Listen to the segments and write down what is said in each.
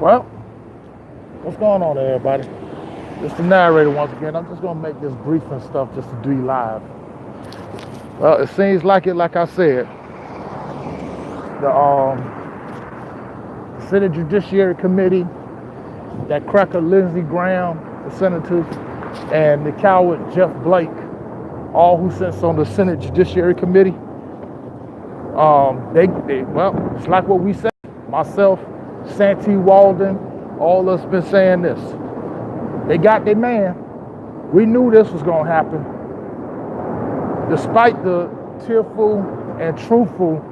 Well, what's going on, everybody? It's the narrator once again. I'm just gonna make this brief and stuff just to do live. Well, it seems like it. Like I said, the Senate Judiciary Committee, that cracker Lindsey Graham, the senators, and the coward Jeff Blake, all who sits on the Senate Judiciary Committee. Well, it's like what we said. Myself, Santee Walden, all of us been saying this. They got their man. We knew this was gonna happen. Despite the tearful and truthful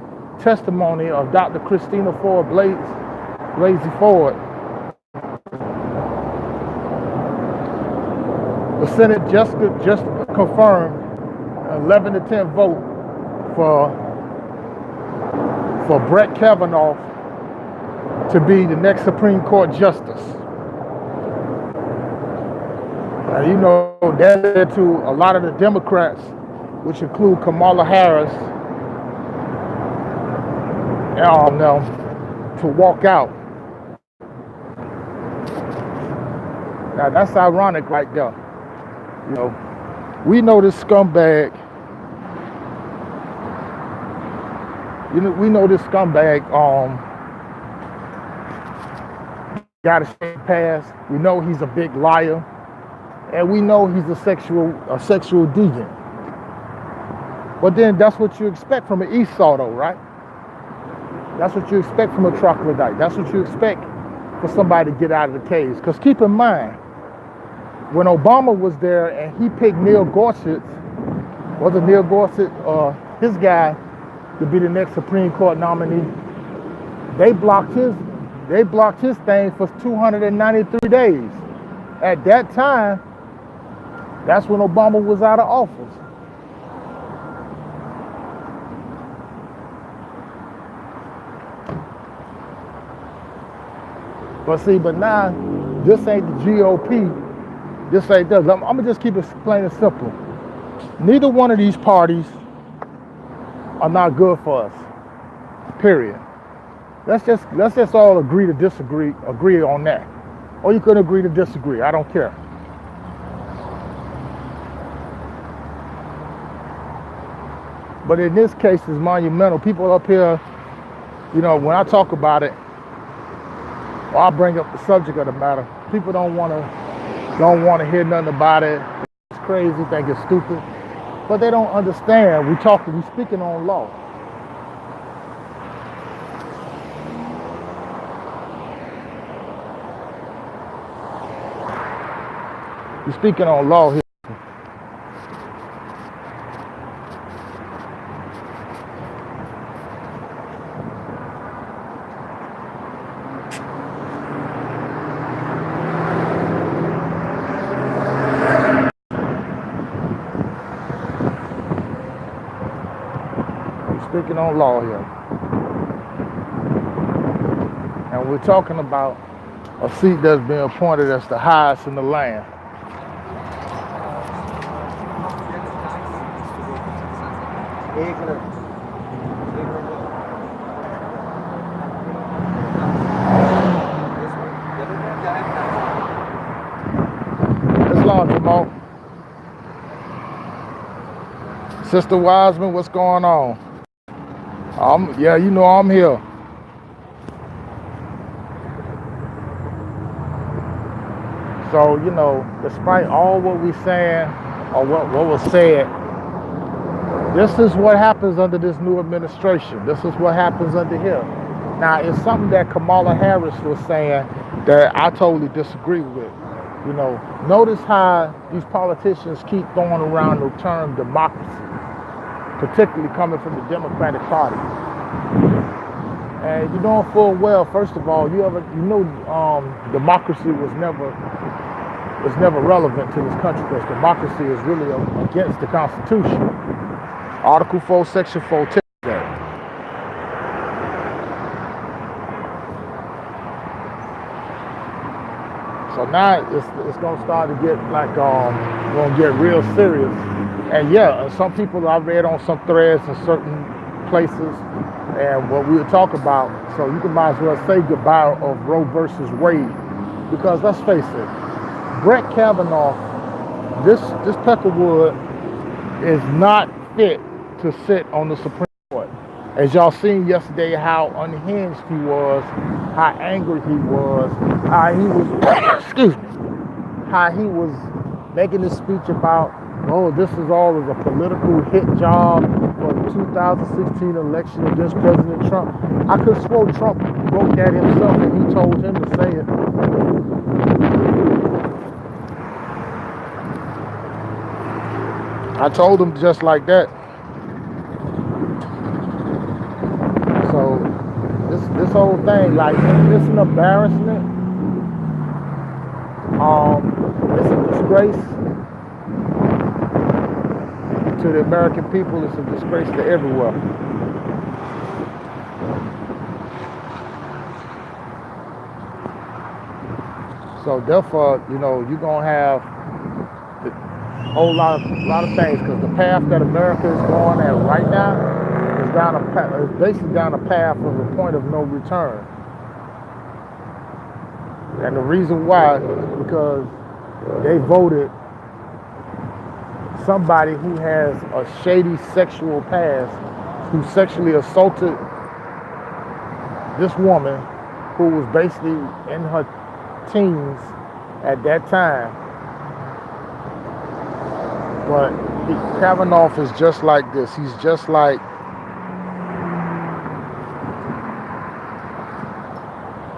testimony of Dr. Christina Ford Blasey Ford, the Senate just confirmed an 11 to 10 vote for Brett Kavanaugh to be the next Supreme Court justice. You know, that led to a lot of the Democrats, which include Kamala Harris, to walk out. Now that's ironic right there. You know, we know this scumbag. We know this scumbag got a straight past. We know he's a big liar, and we know he's a sexual deviant. But then that's what you expect from an Esau, though, right? That's what you expect from a troglodyte. That's what you expect for somebody to get out of the cage. Because keep in mind, when Obama was there and he picked Neil Gorsuch, wasn't Neil Gorsuch his guy to be the next Supreme Court nominee, they blocked his thing for 293 days. At that time, that's when Obama was out of office. But now, this ain't the GOP. This ain't this. I'm gonna just keep it plain and simple. Neither one of these parties are not good for us. Period. Let's just all agree to disagree. Agree on that. Or you could agree to disagree. I don't care. But in this case, it's monumental. People up here, you know, when I talk about it, or I bring up the subject of the matter, people don't want to hear nothing about it. It's crazy, think it's stupid, but they don't understand. We speaking on law. We're speaking on law here. Speaking on law here. And we're talking about a seat that's been appointed as the highest in the land. It's long, Jamal. Sister Wiseman, what's going on? Yeah, you know I'm here. So, you know, despite all what we're saying or what was said, this is what happens under this new administration. This is what happens under here. Now, it's something that Kamala Harris was saying that I totally disagree with. You know, notice how these politicians keep throwing around the term democracy, particularly coming from the Democratic Party. And you know full well, first of all, democracy was never relevant to this country, because democracy is really against the Constitution. Article 4, Section 4 tells that. So now it's gonna start to get like gonna get real serious. And yeah, some people I've read on some threads and certain places. And what we were talking about, so you can might as well say goodbye of Roe versus Wade. Because let's face it, Brett Kavanaugh, this Peckerwood is not fit to sit on the Supreme Court. As y'all seen yesterday, how unhinged he was, how angry he was, how he was, excuse me, how he was making this speech about, oh, this is all as a political hit job for the 2016 election against President Trump. I could have sworn Trump wrote that himself and he told him to say it. I told him just like that. So this whole thing, like, it's an embarrassment. It's a disgrace to the American people. It's a disgrace to everywhere. So therefore, you know, you're gonna have a whole lot of things, because the path that America is going at right now is basically down a path of a point of no return. And the reason why is because they voted somebody who has a shady sexual past, who sexually assaulted this woman who was basically in her teens at that time. But Kavanaugh is just like this. He's just like,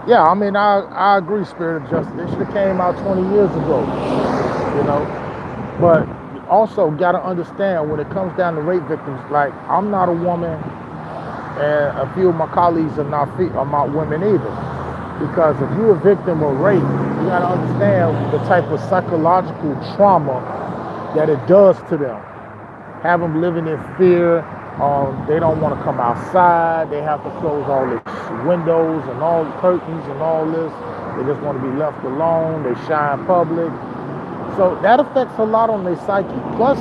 yeah, I mean, I agree, Spirit of Justice. They should have came out 20 years ago, you know. But also got to understand, when it comes down to rape victims, like, I'm not a woman, and a few of my colleagues are not women either. Because if you're a victim of rape, you got to understand the type of psychological trauma that it does to them. Have them living in fear. They don't want to come outside. They have to close all the windows and all the curtains and all this. They just want to be left alone. They shy in public. So that affects a lot on their psyche. Plus,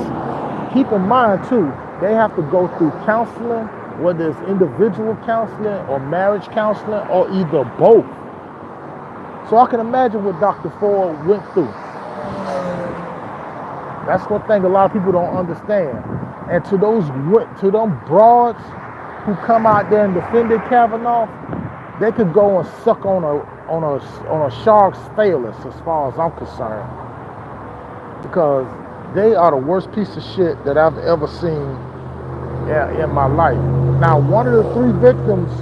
keep in mind too, they have to go through counseling, whether it's individual counseling or marriage counseling or either both. So I can imagine what Dr. Ford went through. That's one thing a lot of people don't understand. And to them broads who come out there and defended Kavanaugh, they could go and suck on a shark's phallus, as far as I'm concerned, because they are the worst piece of shit that I've ever seen in my life. Now, one of the three victims,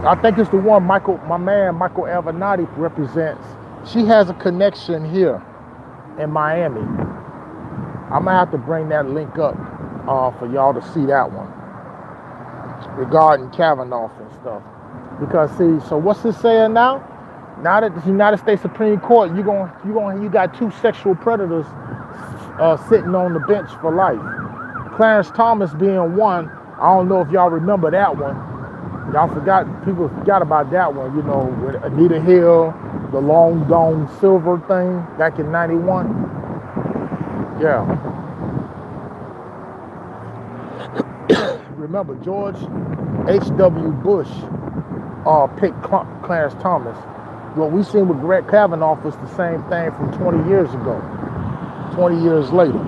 I think it's the one my man Michael Avenatti represents. She has a connection here in Miami. I'm gonna have to bring that link up for y'all to see that one regarding Kavanaugh and stuff. Because see, so what's it saying now? Now that the United States Supreme Court, you got two sexual predators sitting on the bench for life. Clarence Thomas being one. I don't know if y'all remember that one. People forgot about that one, you know, with Anita Hill, the Long Dome Silver thing back in '91. Yeah. Remember, George H.W. Bush picked Clarence Thomas. What we seen with Brett Kavanaugh was the same thing from 20 years ago, 20 years later.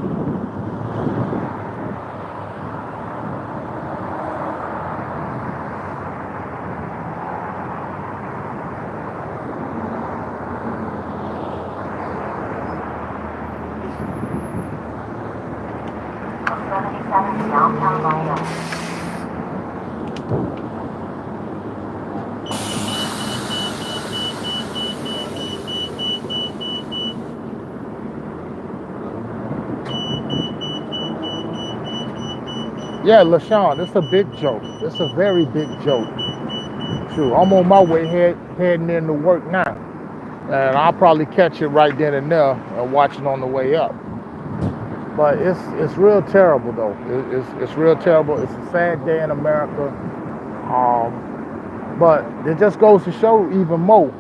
Yeah, LaShawn, it's a big joke. It's a very big joke. True. I'm on my way heading into work now. And I'll probably catch it right then and there and watch it on the way up. But it's real terrible though. It's real terrible. It's a sad day in America. But it just goes to show even more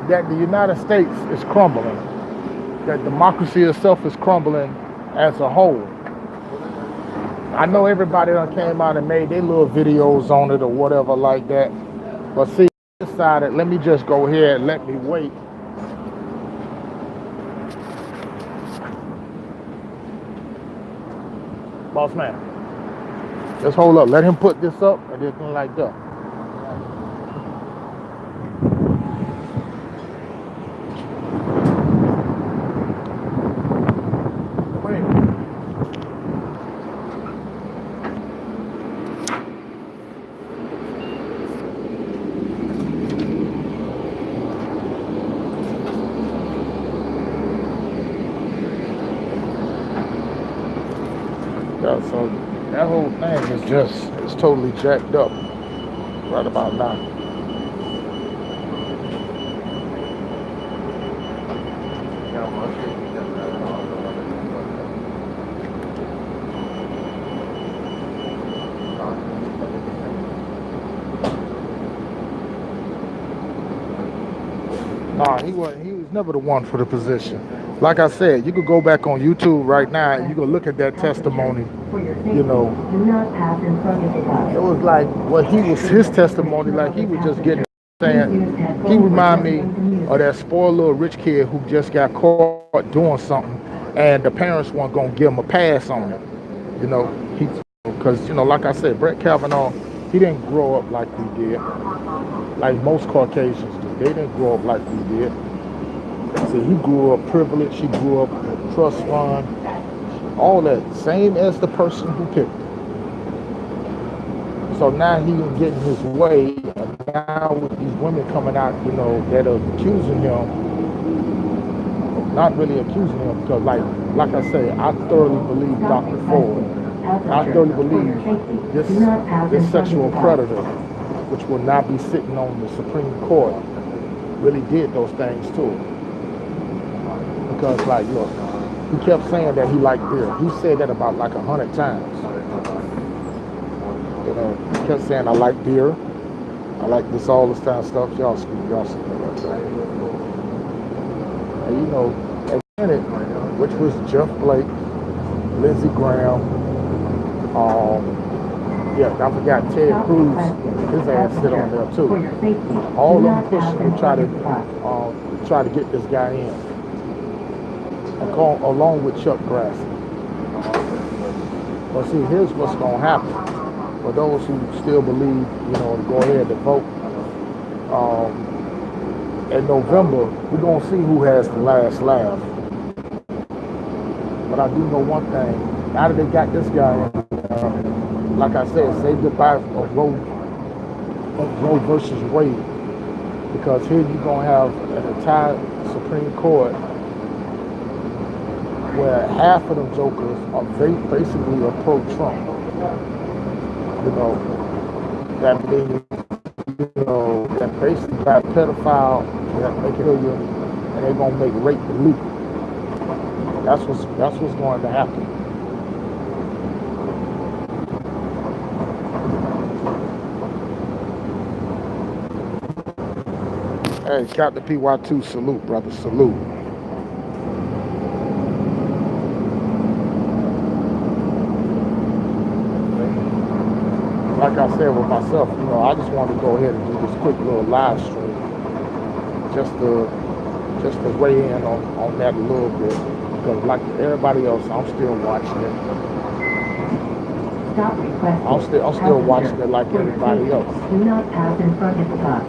that the United States is crumbling. That democracy itself is crumbling as a whole. I know everybody done came out and made their little videos on it or whatever like that. But see, I decided, let me just go ahead and let me wait. Boss man, just hold up. Let him put this up and then like that. Yeah, so that whole thing is just, it's totally jacked up right about now. Nah, he was never the one for the position. Like I said, you could go back on YouTube right now and you can look at that testimony. You know, it was like what he was his testimony, like he was just getting saying he remind me of that spoiled little rich kid who just got caught doing something and the parents weren't gonna give him a pass on it. You know, he because like I said, Brett Kavanaugh, he didn't grow up like we did, like most Caucasians do. They didn't grow up like we did. See, he grew up privileged. He grew up with a trust fund, all that, same as the person who picked him. So now he getting his way, and now with these women coming out, that are accusing him, not really accusing him, because like I say, I thoroughly believe Dr. Ford. I thoroughly believe this sexual predator, which will not be sitting on the Supreme Court, really did those things to him. Because look, he kept saying that he liked beer. He said that about 100 times. He kept saying, I like beer. I like this, all this kind of stuff. Y'all speak. And at the minute, which was Jeff Blake, Lindsey Graham, I forgot Ted Cruz, his ass sit on there too. All of them pushing to try to get this guy in. Along with Chuck Grassley. But see, here's what's going to happen. For those who still believe, to go ahead and vote, in November, we're going to see who has the last laugh. But I do know one thing. Now that they got this guy in, like I said, say goodbye of Roe versus Wade. Because here you're going to have an entire Supreme Court where half of them jokers are basically a pro-Trump. That means, that basically got pedophile, that make it illegal, and they're gonna make rape illegal. That's what's going to happen. Hey, Captain PY2, salute, brother, salute. Like I said with myself, I just wanted to go ahead and do this quick little live stream, just to weigh in on that a little bit, because like everybody else, I'm still watching it. I'm still watching it like everybody else. Do not pass in front of the bus.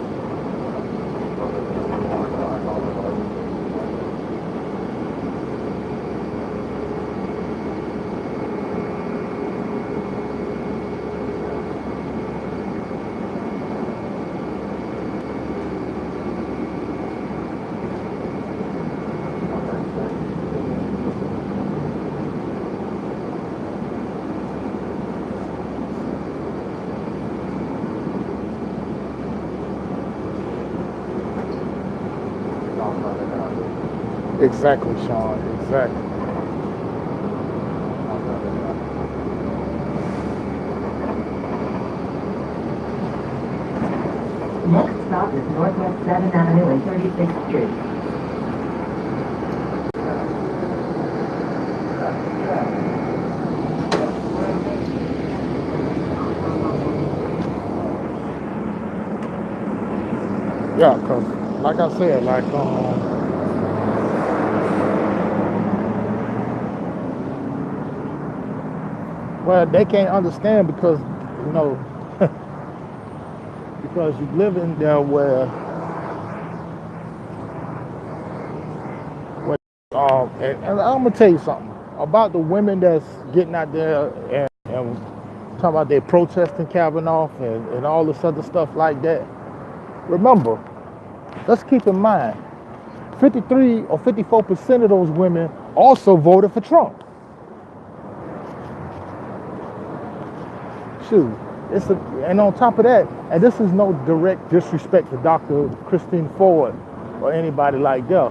Exactly, Sean. Exactly. Next stop is Northwest 7th Avenue and 36th Street. Yeah, cause like I said, well, they can't understand because you know because you live in there where and I'm gonna tell you something about the women that's getting out there and talking about they protesting Kavanaugh and all this other stuff like that. Remember, let's keep in mind, 53 or 54% of those women also voted for Trump. Shoot, and on top of that, and this is no direct disrespect to Dr. Christine Ford or anybody like that,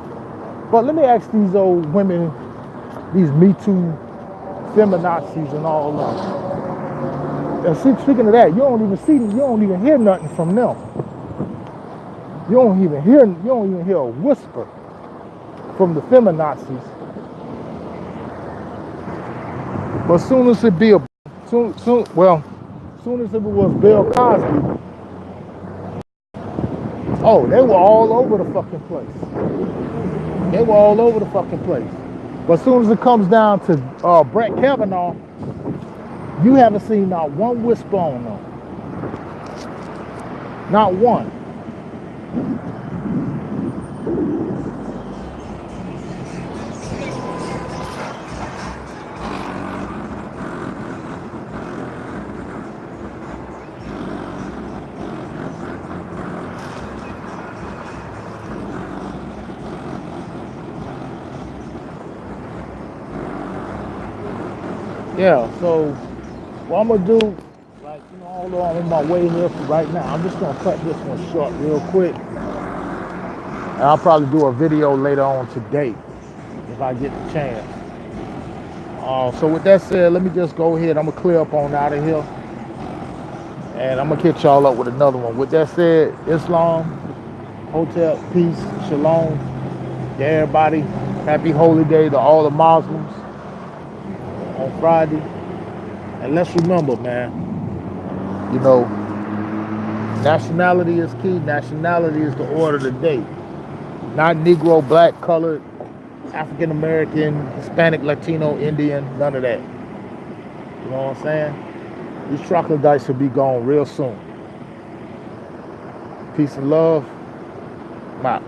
but let me ask these old women, these Me Too feminazis and all that. And see, speaking of that, you don't even hear nothing from them. You don't even hear a whisper from the feminazis. But soon as it be a, soon as it was Bill Cosby, oh, they were all over the fucking place. They were all over the fucking place. But as soon as it comes down to Brett Kavanaugh, you haven't seen not one whisper on them. Not one. Yeah, so what I'm gonna do, like, although I'm on my way here for right now, I'm just gonna cut this one short real quick. And I'll probably do a video later on today if I get the chance. So with that said, let me just go ahead. I'm gonna clear up on out of here. And I'm gonna catch y'all up with another one. With that said, Islam, Hotel, peace, shalom to everybody. Happy holy day to all the Muslims on Friday. And let's remember, man, you know, nationality is key. Nationality is the order of the day. Not Negro, black, colored, African American, Hispanic, Latino, Indian, none of that. You know what I'm saying? These troglodytes will be gone real soon. Peace and love. I'm out.